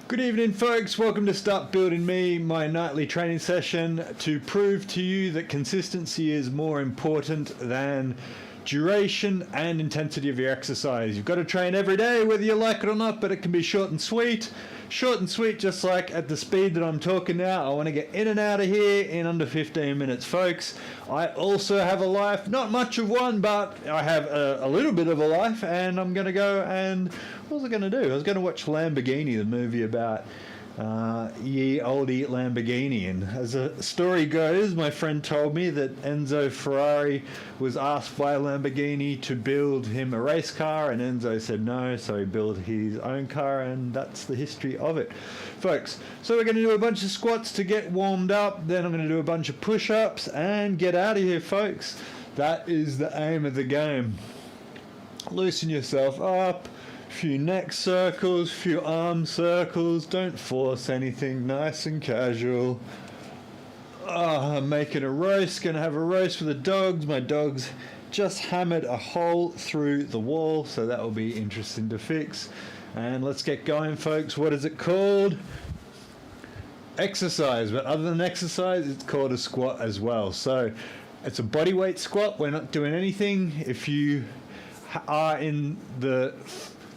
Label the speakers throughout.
Speaker 1: Good evening, folks. Welcome to Start Building Me, my nightly training session to prove to you that consistency is more important than duration and intensity of your exercise. You've got to train every day, whether you like it or not, but it can be short and sweet. Short and sweet, just like at the speed that I'm talking now. I want to get in and out of here in under 15 minutes, folks. I also have a life, not much of one, but I have a little bit of a life, and I'm going to go and what was I going to do? I was going to watch Lamborghini, the movie about ye olde Lamborghini. And as the story goes, my friend told me that Enzo Ferrari was asked by Lamborghini to build him a race car, and Enzo said no, so he built his own car, and that's the history of it, folks. So we're going to do a bunch of squats to get warmed up, then I'm going to do a bunch of push-ups and get out of here, folks. That is the aim of the game. Loosen yourself up. Few neck circles, few arm circles. Don't force anything, nice and casual. I'm making a roast, gonna have a roast with the dogs. My dogs just hammered a hole through the wall, so that will be interesting to fix. And let's get going, folks. What is it called? Exercise, but other than exercise, it's called a squat as well. So it's a body weight squat. We're not doing anything. If you are in the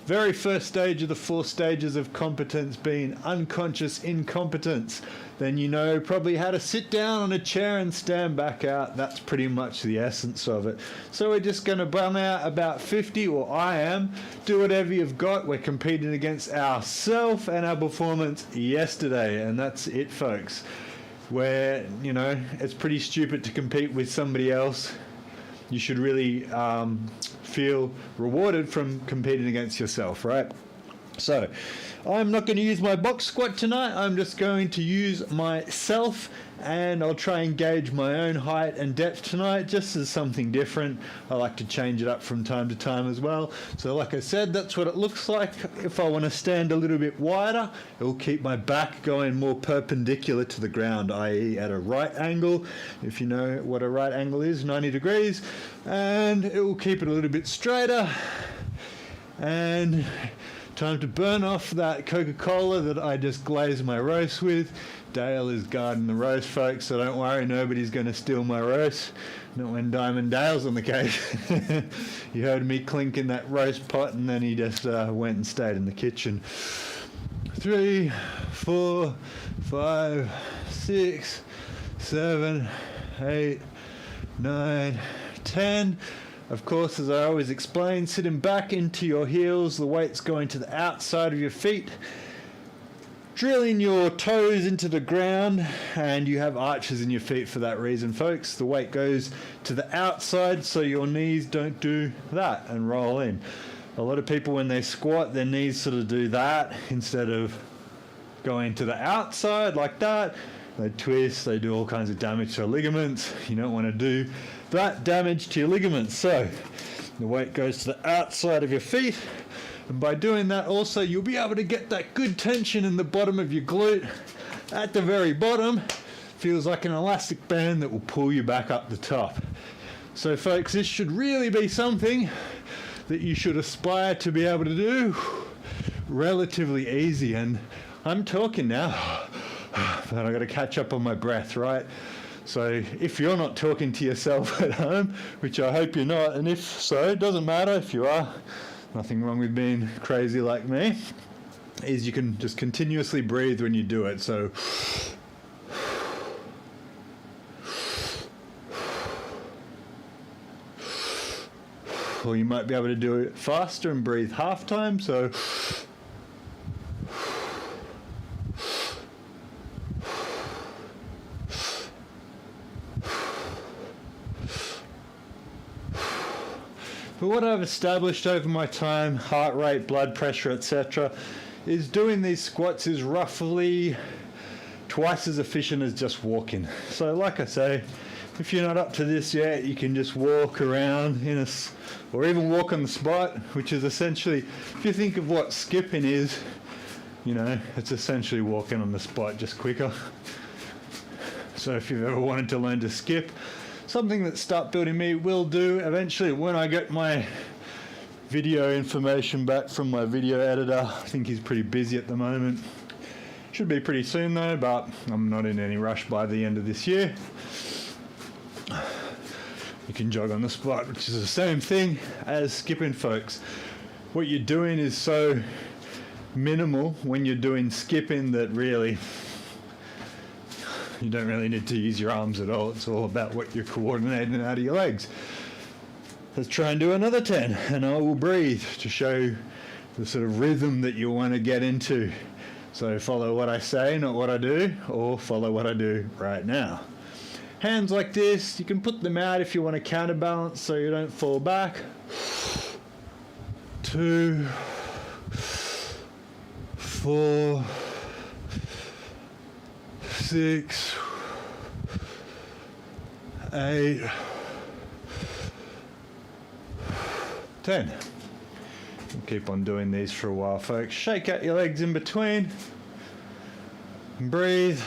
Speaker 1: very first stage of the 4 stages of competence being unconscious incompetence, then you know probably how to sit down on a chair and stand back out. That's pretty much the essence of it. So we're just going to bum out about 50, or I am. Do whatever you've got. We're competing against ourselves and our performance yesterday, and that's it, folks. Where, you know, it's pretty stupid to compete with somebody else. You should really feel rewarded from competing against yourself, right? So I'm not going to use my box squat tonight. I'm just going to use myself, and I'll try and gauge my own height and depth tonight, just as something different. I like to change it up from time to time as well. So like I said, that's what it looks like. If I want to stand a little bit wider, it will keep my back going more perpendicular to the ground, i.e. at a right angle. If you know what a right angle is, 90 degrees, and it will keep it a little bit straighter. And time to burn off that Coca-Cola that I just glazed my roast with. Dale is guarding the roast, folks, so don't worry, nobody's going to steal my roast. Not when Diamond Dale's on the case. He heard me clinking that roast pot, and then he just went and stayed in the kitchen. 3, 4, 5, 6, 7, 8, 9, 10. Of course, as I always explain, sitting back into your heels, the weight's going to the outside of your feet, drilling your toes into the ground, and you have arches in your feet for that reason, folks. The weight goes to the outside, so your knees don't do that and roll in. A lot of people, when they squat, their knees sort of do that instead of going to the outside like that. They twist, they do all kinds of damage to ligaments. You don't want to do that damage to your ligaments. So the weight goes to the outside of your feet, and by doing that also you'll be able to get that good tension in the bottom of your glute. At the very bottom, feels like an elastic band that will pull you back up the top. So folks, this should really be something that you should aspire to be able to do relatively easy. And I'm talking now, but I've got to catch up on my breath, right? So if you're not talking to yourself at home, which I hope you're not, and if so, it doesn't matter if you are, nothing wrong with being crazy like me, is you can just continuously breathe when you do it. So or you might be able to do it faster and breathe half time. So but what I've established over my time, heart rate, blood pressure, etc., is doing these squats is roughly twice as efficient as just walking. So like I say, if you're not up to this yet, you can just walk around or even walk on the spot, which is essentially, if you think of what skipping is, you know, it's essentially walking on the spot, just quicker. So if you've ever wanted to learn to skip, something that Start Building Me will do eventually when I get my video information back from my video editor. I think he's pretty busy at the moment. Should be pretty soon though, but I'm not in any rush by the end of this year. You can jog on the spot, which is the same thing as skipping, folks. What you're doing is so minimal when you're doing skipping that really you don't really need to use your arms at all. It's all about what you're coordinating out of your legs. Let's try and do another 10, and I will breathe to show the sort of rhythm that you want to get into. So follow what I say, not what I do, or follow what I do right now. Hands like this, you can put them out if you want to counterbalance so you don't fall back. 2, 4, 6, 8, 10. We'll keep on doing these for a while, folks. Shake out your legs in between. And breathe.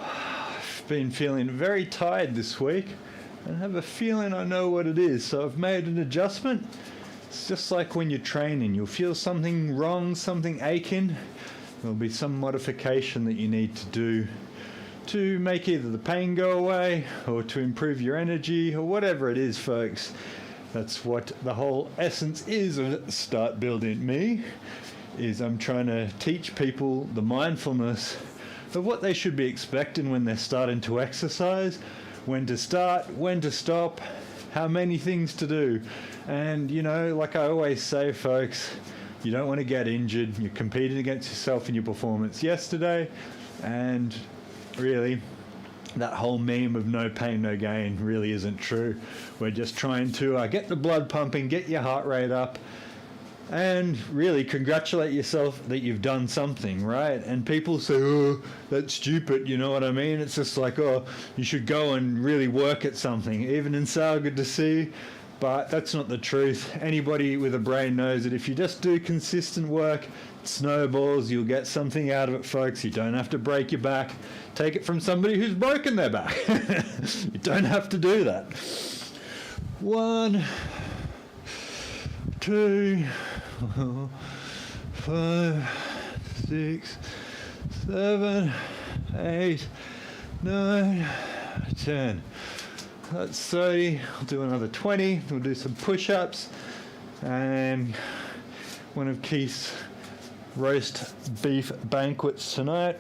Speaker 1: I've been feeling very tired this week and have a feeling I know what it is, so I've made an adjustment. It's just like when you're training. You'll feel something wrong, something aching. There'll be some modification that you need to do to make either the pain go away or to improve your energy or whatever it is, folks. That's what the whole essence is of startbuilding.me, is I'm trying to teach people the mindfulness of what they should be expecting when they're starting to exercise, when to start, when to stop, how many things to do. And, you know, like I always say, folks, you don't want to get injured. You're competing against yourself in your performance yesterday, and really, that whole meme of no pain, no gain really isn't true. We're just trying to get the blood pumping, get your heart rate up, and really congratulate yourself that you've done something, right? And people say, oh, that's stupid, you know what I mean? It's just like, oh, you should go and really work at something. Even in Sal, good to see you. But that's not the truth. Anybody with a brain knows that if you just do consistent work, it snowballs, you'll get something out of it, folks. You don't have to break your back. Take it from somebody who's broken their back. You don't have to do that. 1, 2, 4, 5, 6, 7, 8, 9, 10. That's 30. I'll do another 20. We'll do some push-ups and one of Keith's roast beef banquets tonight.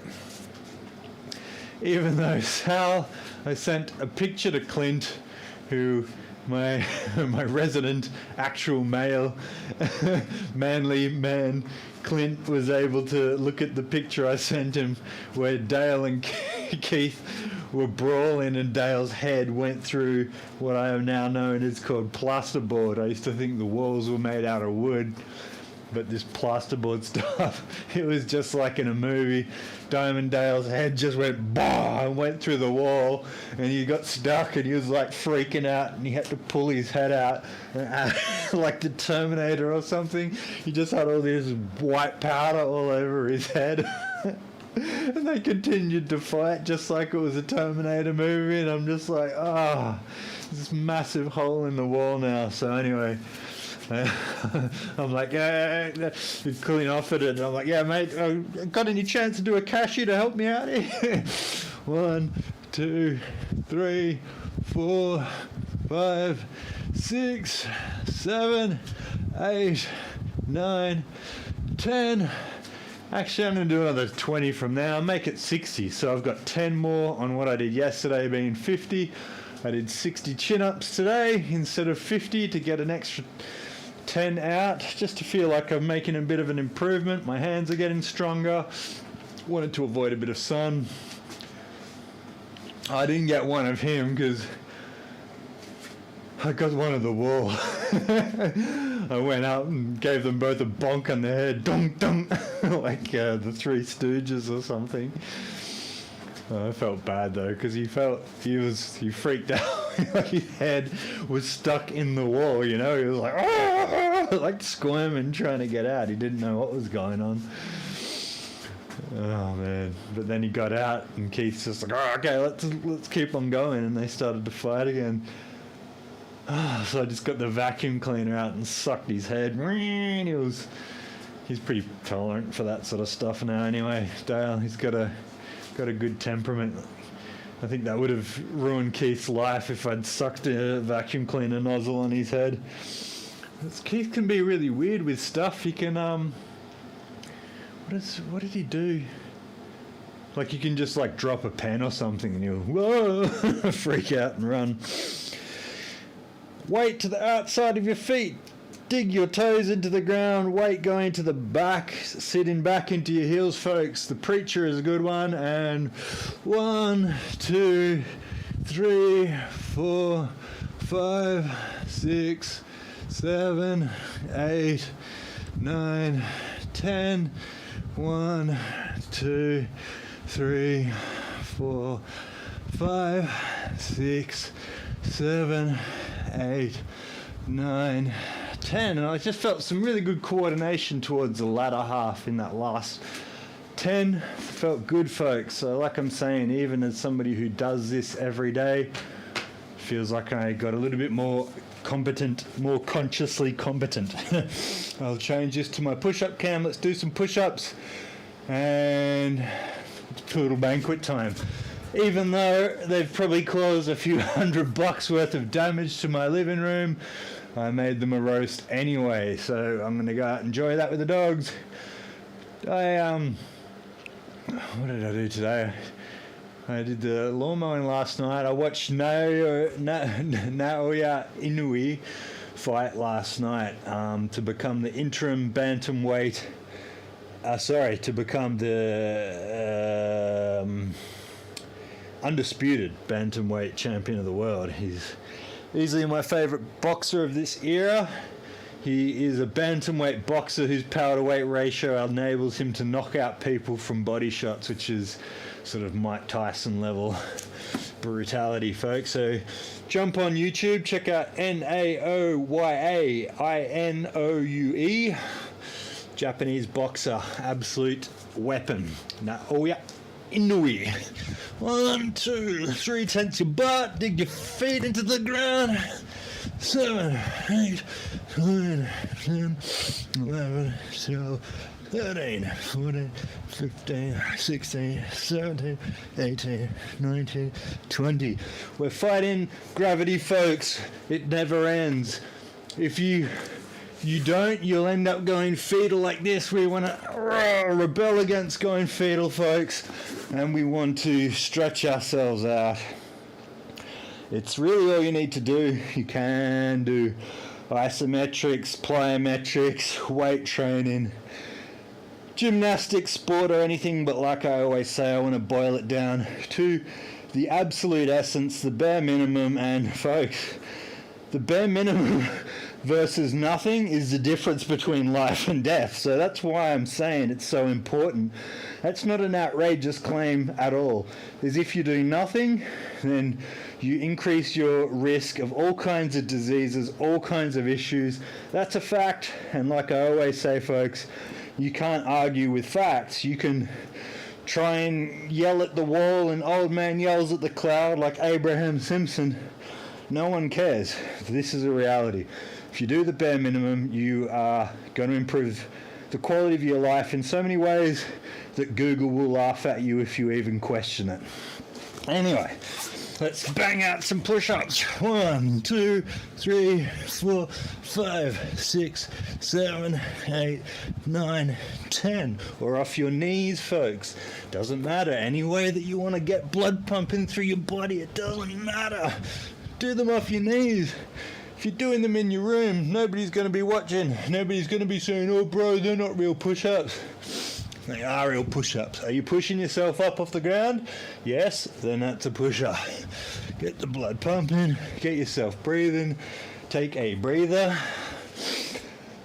Speaker 1: Even though Sal, I sent a picture to Clint, who my resident actual male manly man Clint was able to look at the picture I sent him where Dale and Keith were brawling and Dale's head went through what I have now known is called plasterboard. I used to think the walls were made out of wood, but this plasterboard stuff, it was just like in a movie. Diamond Dale's head just went bah and went through the wall, and he got stuck and he was like freaking out and he had to pull his head out like the Terminator or something. He just had all this white powder all over his head. And they continued to fight just like it was a Terminator movie, and I'm just like, this massive hole in the wall now. So anyway, I'm like, yeah, Colin offered it, and I'm like, yeah, mate, got any chance to do a cashier to help me out here? 1, 2, 3, 4, 5, 6, 7, 8, 9, 10. Actually, I'm going to do another 20 from now. Make it 60. So I've got 10 more on what I did yesterday being 50. I did 60 chin-ups today instead of 50 to get an extra 10 out, just to feel like I'm making a bit of an improvement. My hands are getting stronger. Wanted to avoid a bit of sun. I didn't get one of him because I got one of the wall. I went out and gave them both a bonk on the head, dunk, dunk, like the Three Stooges or something. I felt bad though, because he freaked out. Like his head was stuck in the wall, you know. He was like, like squirming, trying to get out. He didn't know what was going on. Oh man! But then he got out, and Keith's just like, okay, let's keep on going, and they started to fight again. So I just got the vacuum cleaner out and sucked his head. He was He's pretty tolerant for that sort of stuff now anyway, Dale. He's got a good temperament. I think that would have ruined Keith's life if I'd sucked a vacuum cleaner nozzle on his head. Keith can be really weird with stuff. He can what did he do? Like, you can just like drop a pen or something and he'll whoa freak out and run. Weight to the outside of your feet. Dig your toes into the ground, weight going to the back, sitting back into your heels, folks. The preacher is a good one. And 1, 2, 3, 4, 5, 6, 7, 8, 9, 10. 1, 2, 3, 4, 5, 6, 7, 8, 9, 10. And I just felt some really good coordination towards the latter half in that last 10. Felt good, folks. So like I'm saying, even as somebody who does this every day, feels like I got a little bit more competent, more consciously competent. I'll change this to my push-up cam. Let's do some push-ups. And it's poodle banquet time. Even though they've probably caused a few $100 worth of damage to my living room, I made them a roast anyway, so I'm going to go out and enjoy that with the dogs. What did I do today? I did the lawn mowing last night. I watched Naoya Inoue fight last night to become the interim bantamweight. To become the undisputed bantamweight champion of the world. He's easily my favorite boxer of this era. He is a bantamweight boxer whose power to weight ratio enables him to knock out people from body shots, which is sort of Mike Tyson level brutality, folks. So jump on YouTube, check out Naoya Inoue, Japanese boxer, absolute weapon. Naoya Inoue. 1, 2, 3, tense your butt, dig your feet into the ground. 7, 8, 9, 10, 11, 12, 13, 14, 15, 16, 17, 18, 19, 20. We're fighting gravity, folks. It never ends. If you don't, you'll end up going fetal like this. We want to rebel against going fetal, folks, and we want to stretch ourselves out. It's really all you need to do. You can do isometrics, plyometrics, weight training, gymnastics, sport, or anything, but like I always say, I want to boil it down to the absolute essence, the bare minimum. And folks, the bare minimum versus nothing is the difference between life and death. So that's why I'm saying it's so important. That's not an outrageous claim at all. Is if you do nothing, then you increase your risk of all kinds of diseases, all kinds of issues. That's a fact. And like I always say, folks, you can't argue with facts. You can try and yell at the wall and old man yells at the cloud like Abraham Simpson. No one cares. This is a reality. If you do the bare minimum, you are going to improve the quality of your life in so many ways that Google will laugh at you if you even question it. Anyway, let's bang out some push-ups. 1, 2, 3, 4, 5, 6, 7, 8, 9, 10. Or off your knees, folks. Doesn't matter. Any way that you want to get blood pumping through your body, it doesn't matter. Do them off your knees. If you're doing them in your room, nobody's going to be watching. Nobody's going to be saying, oh bro, they're not real push-ups. They are real push-ups. Are you pushing yourself up off the ground? Yes, then that's a push-up. Get the blood pumping, get yourself breathing, take a breather,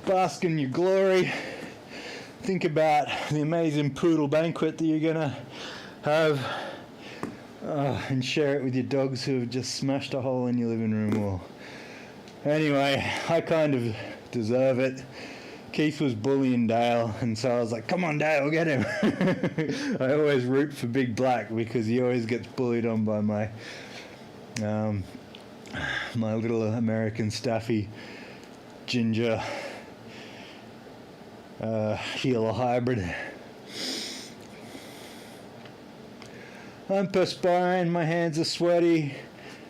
Speaker 1: bask in your glory, think about the amazing poodle banquet that you're going to have, and share it with your dogs who have just smashed a hole in your living room wall. Anyway, I kind of deserve it. Keith was bullying Dale, and so I was like, come on Dale, get him. I always root for Big Black because he always gets bullied on by my little American staffy ginger healer hybrid. I'm perspiring, my hands are sweaty,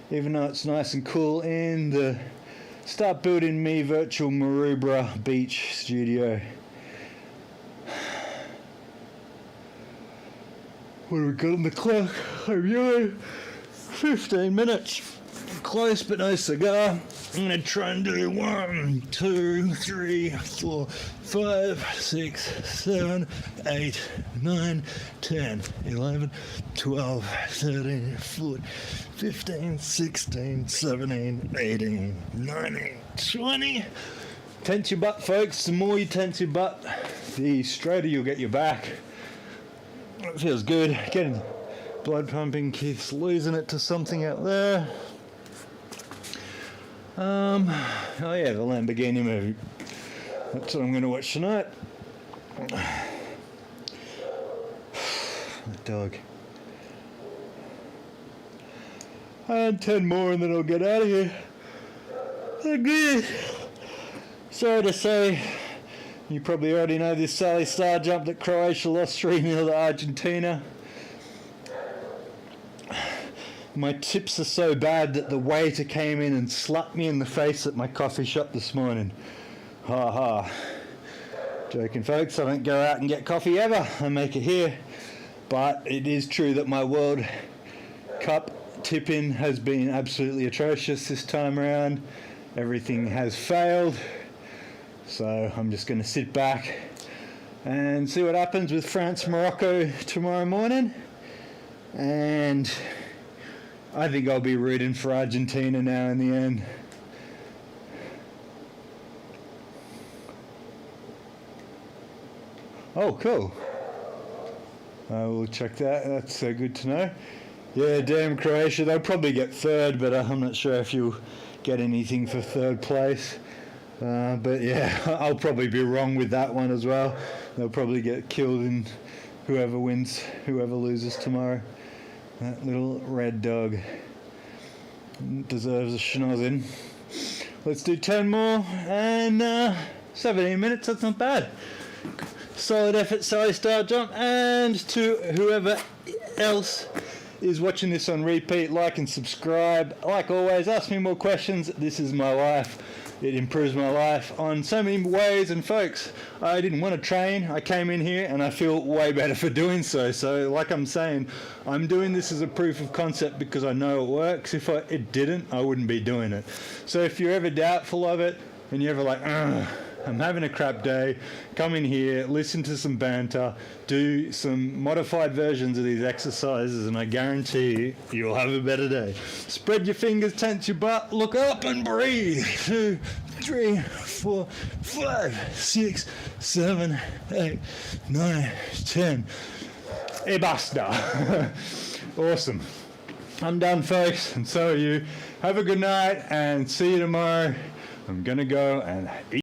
Speaker 1: even though it's nice and cool in the Start.building.me virtual Maroubra beach studio. What have we got on the clock? I'm yelling. 15 minutes. Close but no cigar. I'm going to try and do 1, 2, 3, 4, 5, 6, 7, 8, 9, 10, 11, 12, 13, 14, 15, 16, 17, 18, 19, 20. Tense your butt, folks. The more you tense your butt, the straighter you'll get your back. It feels good. Getting blood pumping. Keith's losing it to something out there. Oh yeah, the Lamborghini movie. That's what I'm going to watch tonight. The dog. And 10 more and then I'll get out of here. Again. Sorry to say, you probably already know this Sally Star jump that Croatia lost 3-0 to Argentina. My tips are so bad that the waiter came in and slapped me in the face at my coffee shop this morning. Ha ha. Joking, folks, I don't go out and get coffee ever. I make it here. But it is true that my World Cup tipping has been absolutely atrocious this time around. Everything has failed. So I'm just going to sit back and see what happens with France-Morocco tomorrow morning. And I think I'll be rooting for Argentina now in the end. Oh, cool. I will check that. That's good to know. Yeah, damn Croatia. They'll probably get third, but I'm not sure if you'll get anything for third place. But yeah, I'll probably be wrong with that one as well. They'll probably get killed in whoever wins, whoever loses tomorrow. That little red dog deserves a schnozzing. Let's do 10 more and 17 minutes. That's not bad. Solid effort, Sally Star jump. And to whoever else is watching this on repeat, like and subscribe. Like always, ask me more questions. This is my life. It improves my life on so many ways. And folks, I didn't want to train. I came in here and I feel way better for doing so. So like I'm saying, I'm doing this as a proof of concept because I know it works. If it didn't, I wouldn't be doing it. So if you're ever doubtful of it and you're ever like, I'm having a crap day, come in here, listen to some banter, do some modified versions of these exercises, and I guarantee you, you'll have a better day. Spread your fingers, tense your butt, look up and breathe. 2, 3, 4, 5, 6, 7, 8, 9, 10. E basta. Awesome. I'm done, folks, and so are you. Have a good night, and see you tomorrow. I'm gonna go and eat.